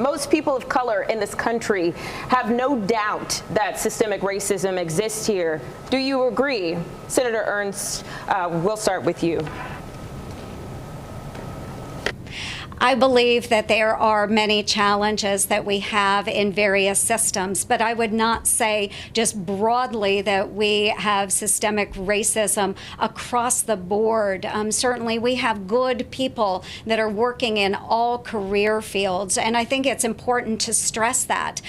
Most people of color in this country have no doubt that systemic racism exists here. Do you agree? Senator Ernst, we'll start with you. I believe that there are many challenges that we have in various systems, but I would not say just broadly that we have systemic racism across the board. Certainly, we have good people that are working in all career fields, and I think it's important to stress that.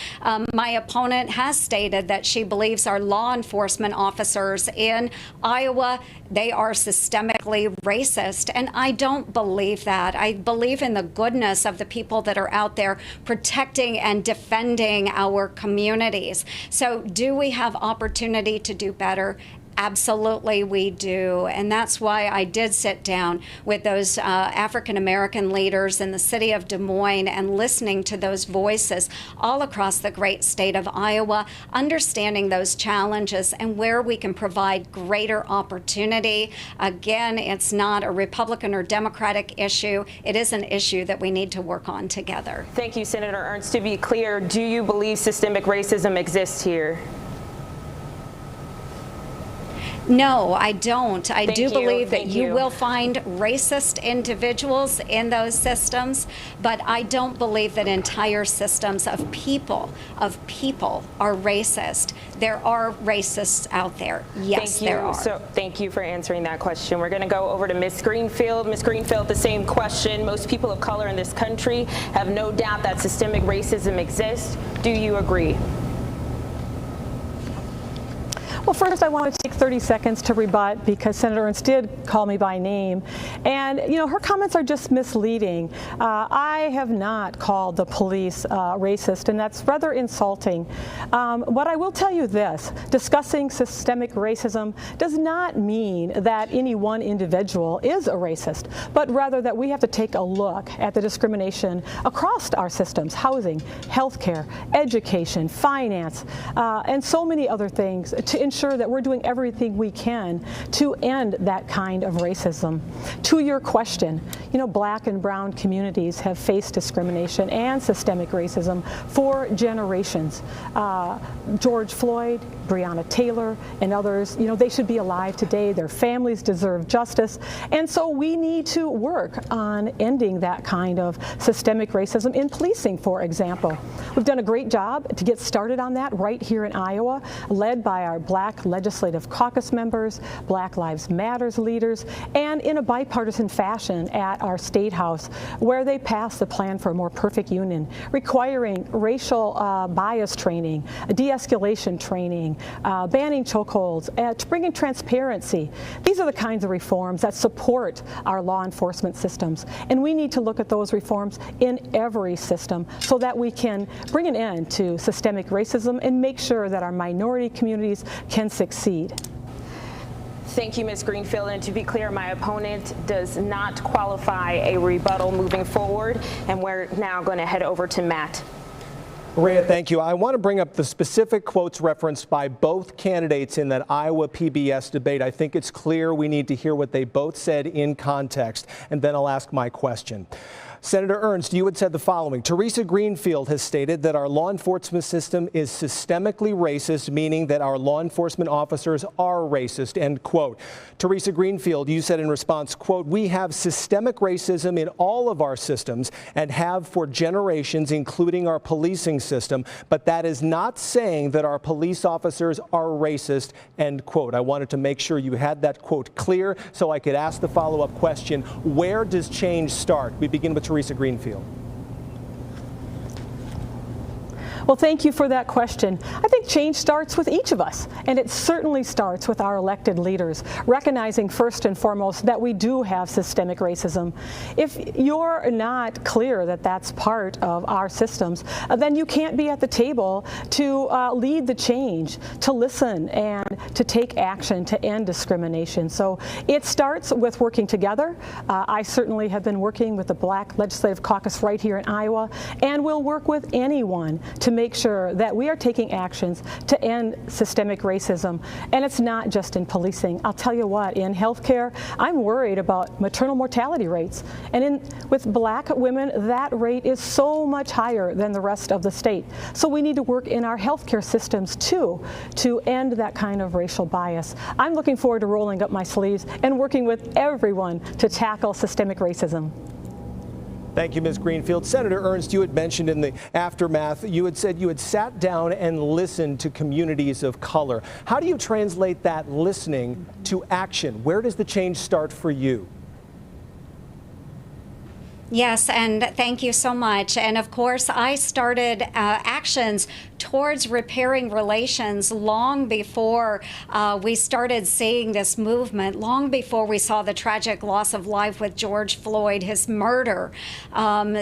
My opponent has stated that she believes our law enforcement officers in Iowa, they are systemically racist, and I don't believe that. I believe in the goodness of the people that are out there protecting and defending our communities. So do we have opportunity to do better? Absolutely, we do. And that's why I did sit down with those African-American leaders in the city of Des Moines and listening to those voices all across the great state of Iowa, understanding those challenges and where we can provide greater opportunity. Again, it's not a Republican or Democratic issue. It is an issue that we need to work on together. Thank you, Senator Ernst. To be clear, do you believe systemic racism exists here? No, I don't. I do believe that you will find racist individuals in those systems, but I don't believe that entire systems of people are racist. There are racists out there. Yes, there are. So thank you for answering that question. We're going to go over to Ms. Greenfield. Ms. Greenfield, the same question. Most people of color in this country have no doubt that systemic racism exists. Do you agree? Well, first I want to take 30 seconds to rebut because Senator Ernst did call me by name. And, you know, her comments are just misleading. I have not called the police racist, and that's rather insulting. But I will tell you this, discussing systemic racism does not mean that any one individual is a racist, but rather that we have to take a look at the discrimination across our systems, housing, healthcare, education, finance, and so many other things to ensure that we're doing everything we can to end that kind of racism. To your question, you know, black and brown communities have faced discrimination and systemic racism for generations. George Floyd, Breonna Taylor, and others, you know, they should be alive today. Their families deserve justice. And so we need to work on ending that kind of systemic racism in policing, for example. We've done a great job to get started on that right here in Iowa, led by our Black Legislative Caucus members, Black Lives Matters leaders, and in a bipartisan fashion at our State House, where they passed the Plan for a More Perfect Union, requiring racial bias training, de-escalation training, banning chokeholds, bringing transparency. These are the kinds of reforms that support our law enforcement systems, and we need to look at those reforms in every system so that we can bring an end to systemic racism and make sure that our minority communities can succeed. Thank you, Ms. Greenfield. And to be clear, my opponent does not qualify a rebuttal moving forward. And we're now going to head over to Matt. Rhea, thank you. I want to bring up the specific quotes referenced by both candidates in that Iowa PBS debate. I think it's clear we need to hear what they both said in context, and then I'll ask my question. Senator Ernst, you had said the following. Teresa Greenfield has stated that our law enforcement system is systemically racist, meaning that our law enforcement officers are racist, end quote. Teresa Greenfield, you said in response, quote, we have systemic racism in all of our systems and have for generations, including our policing system, but that is not saying that our police officers are racist, end quote. I wanted to make sure you had that quote clear so I could ask the follow-up question, where does change start? We begin with Teresa Greenfield. Well, thank you for that question. I think change starts with each of us, and it certainly starts with our elected leaders, recognizing first and foremost that we do have systemic racism. If you're not clear that that's part of our systems, then you can't be at the table to lead the change, to listen, and to take action to end discrimination. So it starts with working together. I certainly have been working with the Black Legislative Caucus right here in Iowa, and will work with anyone to to make sure that we are taking actions to end systemic racism. And it's not just in policing. I'll tell you what, in healthcare, I'm worried about maternal mortality rates. And with black women, that rate is so much higher than the rest of the state. So we need to work in our healthcare systems too to end that kind of racial bias. I'm looking forward to rolling up my sleeves and working with everyone to tackle systemic racism. Thank you, Ms. Greenfield. Senator Ernst, you had mentioned in the aftermath, you had said you had sat down and listened to communities of color. How do you translate that listening to action? Where does the change start for you? Yes, and thank you so much. And of course, I started actions towards repairing relations long before we started seeing this movement, long before we saw the tragic loss of life with George Floyd, his murder.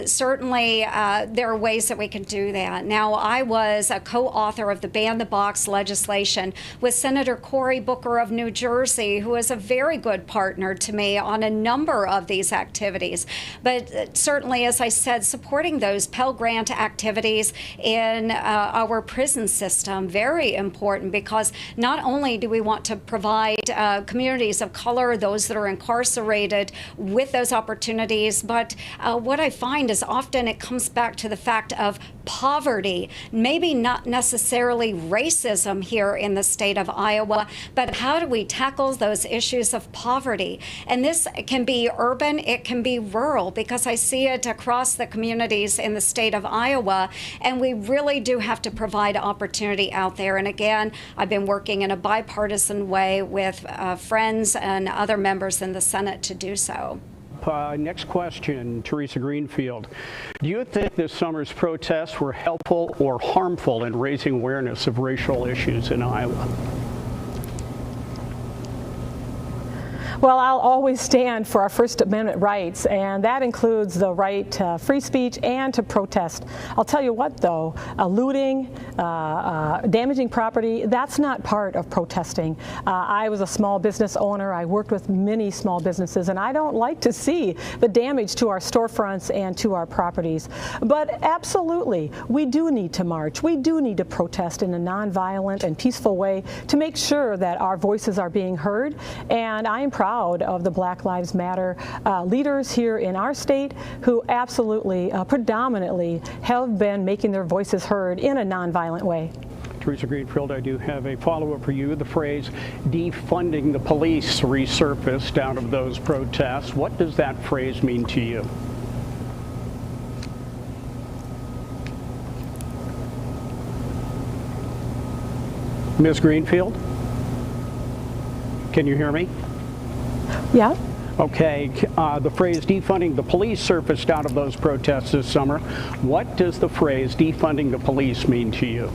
Certainly, there are ways that we can do that. Now, I was a co-author of the Ban the Box legislation with Senator Cory Booker of New Jersey, who is a very good partner to me on a number of these activities. But certainly, as I said, supporting those Pell Grant activities in our prison system, very important, because not only do we want to provide communities of color, those that are incarcerated, with those opportunities, but what I find is often it comes back to the fact of poverty, maybe not necessarily racism here in the state of Iowa, but how do we tackle those issues of poverty? And this can be urban, it can be rural, because I see it across the communities in the state of Iowa, and we really do have to provide opportunity out there. And again, I've been working in a bipartisan way with friends and other members in the Senate to do so. Next question, Teresa Greenfield. Do you think this summer's protests were helpful or harmful in raising awareness of racial issues in Iowa? Well, I'll always stand for our First Amendment rights, and that includes the right to free speech and to protest. I'll tell you what, though, looting, damaging property, that's not part of protesting. I was a small business owner. I worked with many small businesses, and I don't like to see the damage to our storefronts and to our properties. But absolutely, we do need to march. We do need to protest in a nonviolent and peaceful way to make sure that our voices are being heard. And I am proud of the Black Lives Matter leaders here in our state who absolutely, predominantly have been making their voices heard in a nonviolent way. Teresa Greenfield, I do have a follow-up for you. The phrase defunding the police resurfaced out of those protests. What does that phrase mean to you? Ms. Greenfield? Can you hear me? Yeah. Okay, the phrase defunding the police surfaced out of those protests this summer. What does the phrase defunding the police mean to you?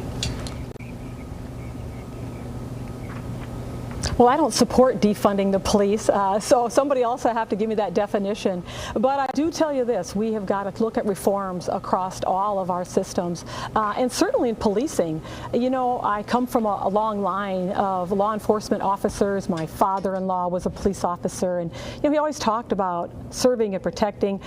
Well, I don't support defunding the police, so somebody else will have to give me that definition. But I do tell you this, we have got to look at reforms across all of our systems, and certainly in policing. You know, I come from a long line of law enforcement officers. My father-in-law was a police officer, and you know, he always talked about serving and protecting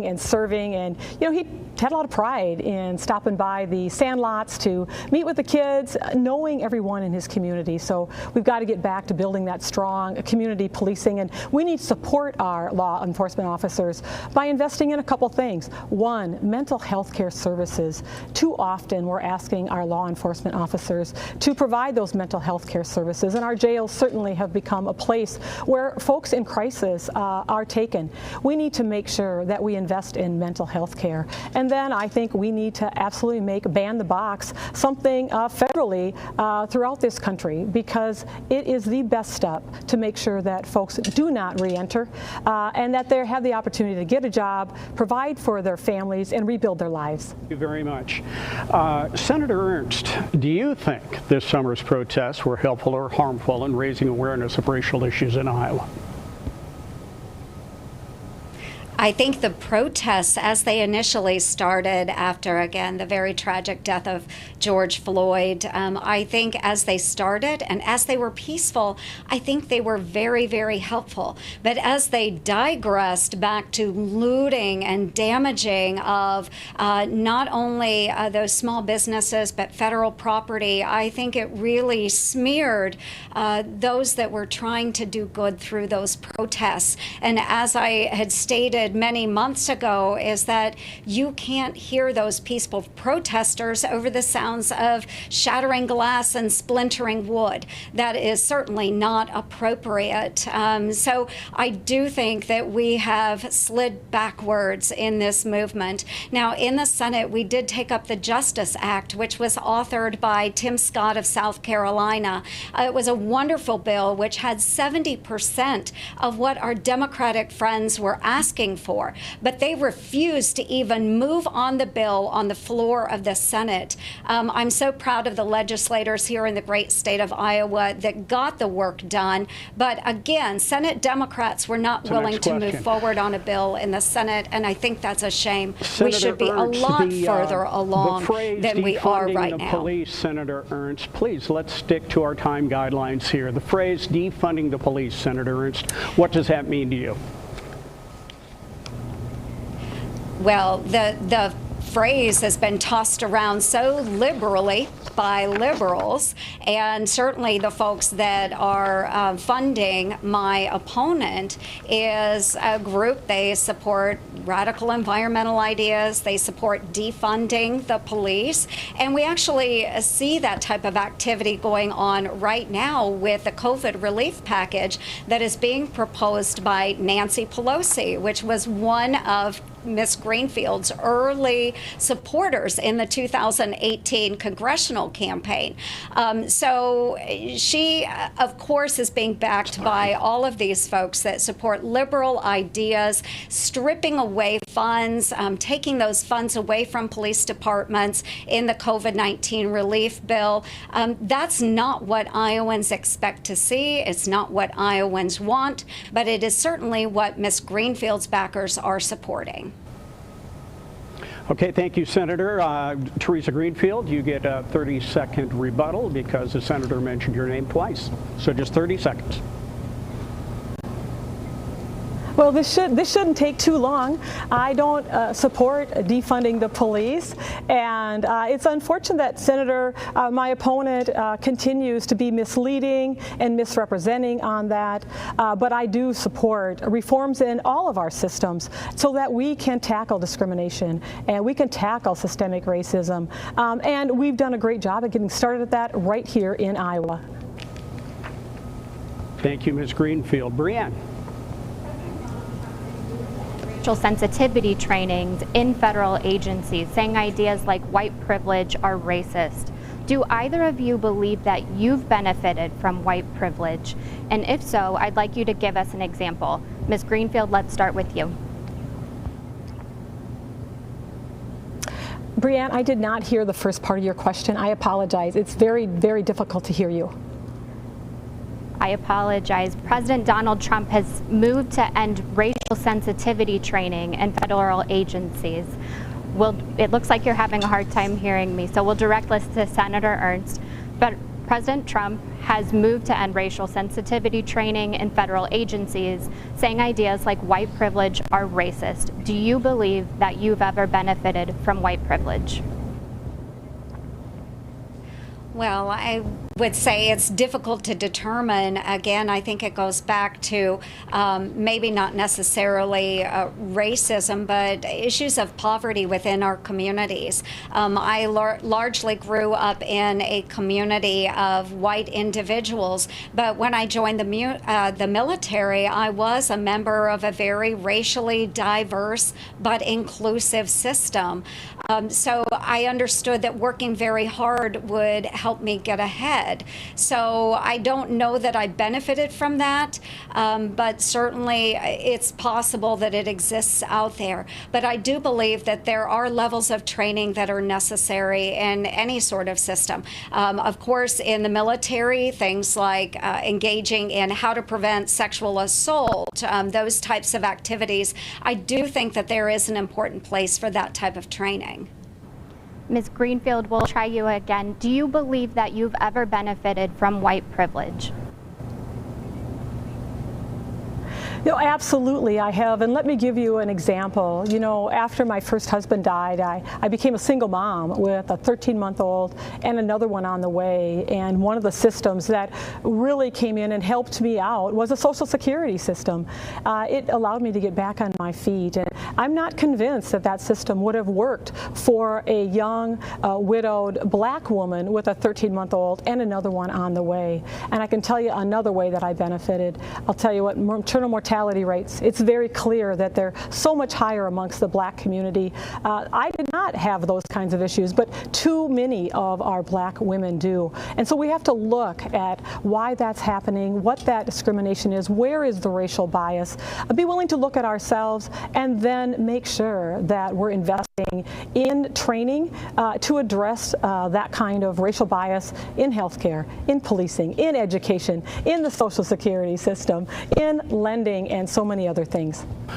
and serving, and you know, he had a lot of pride in stopping by the sandlots to meet with the kids, knowing everyone in his community. So we've got to get back to building that strong community policing, and we need to support our law enforcement officers by investing in a couple things. One, mental health care services. Too often we're asking our law enforcement officers to provide those mental health care services, and our jails certainly have become a place where folks in crisis are taken. We need to make sure that we invest in mental health care. And then I think we need to absolutely make Ban the Box something federally throughout this country, because it is the best step to make sure that folks do not re-enter and that they have the opportunity to get a job, provide for their families, and rebuild their lives. Thank you very much. Senator Ernst, do you think this summer's protests were helpful or harmful in raising awareness of racial issues in Iowa? I think the protests, as they initially started after, again, the very tragic death of George Floyd, I think as they started and as they were peaceful, I think they were very, very helpful. But as they digressed back to looting and damaging of not only those small businesses, but federal property, I think it really smeared those that were trying to do good through those protests. And as I had stated many months ago, is that you can't hear those peaceful protesters over the sounds of shattering glass and splintering wood. That is certainly not appropriate. So I do think that we have slid backwards in this movement. Now, in the Senate, we did take up the Justice Act, which was authored by Tim Scott of South Carolina. It was a wonderful bill which had 70% of what our Democratic friends were asking for, but they refused to even move on the bill on the floor of the Senate. I'm so proud of the legislators here in the great state of Iowa that got the work done, but again, Senate Democrats were not willing to move forward on a bill in the Senate, and I think that's a shame. We should be a lot further along than we are right now. Police, Senator Ernst, please let's stick to our time guidelines here. The phrase defunding the police, Senator Ernst, what does that mean to you? Well, the phrase has been tossed around so liberally by liberals, and certainly the folks that are funding my opponent is a group. They support radical environmental ideas. They support defunding the police. And we actually see that type of activity going on right now with the COVID relief package that is being proposed by Nancy Pelosi, which was one of Ms. Greenfield's early supporters in the 2018 congressional campaign. So she, of course, is being backed by all of these folks that support liberal ideas, stripping away funds, taking those funds away from police departments in the COVID-19 relief bill. That's not what Iowans expect to see. It's not what Iowans want, but it is certainly what Ms. Greenfield's backers are supporting. Okay, thank you, Senator. Teresa Greenfield, you get a 30-second rebuttal because the senator mentioned your name twice. So just 30 seconds. Well, this shouldn't take too long. I don't support defunding the police, and it's unfortunate that Senator, my opponent, continues to be misleading and misrepresenting on that. But I do support reforms in all of our systems so that we can tackle discrimination and we can tackle systemic racism. And we've done a great job at getting started at that right here in Iowa. Thank you, Ms. Greenfield. Brianne. Sensitivity trainings in federal agencies saying ideas like white privilege are racist. Do either of you believe that you've benefited from white privilege? And if so, I'd like you to give us an example. Ms. Greenfield, let's start with you. Brianne, I did not hear the first part of your question. I apologize. It's very, very difficult to hear you. I apologize. President Donald Trump has moved to end racial sensitivity training in federal agencies. It looks like you're having a hard time hearing me, so we'll direct this to Senator Ernst. But President Trump has moved to end racial sensitivity training in federal agencies, saying ideas like white privilege are racist. Do you believe that you've ever benefited from white privilege? Well, I would say it's difficult to determine. Again, I think it goes back to maybe not necessarily racism, but issues of poverty within our communities. I largely grew up in a community of white individuals, but when I joined the military, I was a member of a very racially diverse but inclusive system. So I understood that working very hard would help me get ahead. did. So I don't know that I benefited from that, but certainly it's possible that it exists out there. But I do believe that there are levels of training that are necessary in any sort of system. Of course, in the military, things like engaging in how to prevent sexual assault, those types of activities, I do think that there is an important place for that type of training. Ms. Greenfield, we'll try you again. Do you believe that you've ever benefited from white privilege? Absolutely, I have. And let me give you an example. After my first husband died, I became a single mom with a 13-month-old and another one on the way. And one of the systems that really came in and helped me out was a Social Security system. It allowed me to get back on my feet. And I'm not convinced that that system would have worked for a young, widowed black woman with a 13-month-old and another one on the way. And I can tell you another way that I benefited. I'll tell you what, maternal mortality rates, it's very clear that they're so much higher amongst the black community. I did not have those kinds of issues, but too many of our black women do. And so we have to look at why that's happening, what that discrimination is, where is the racial bias, be willing to look at ourselves, and then make sure that we're investing in training to address that kind of racial bias in healthcare, in policing, in education, in the Social Security system, in lending, and so many other things.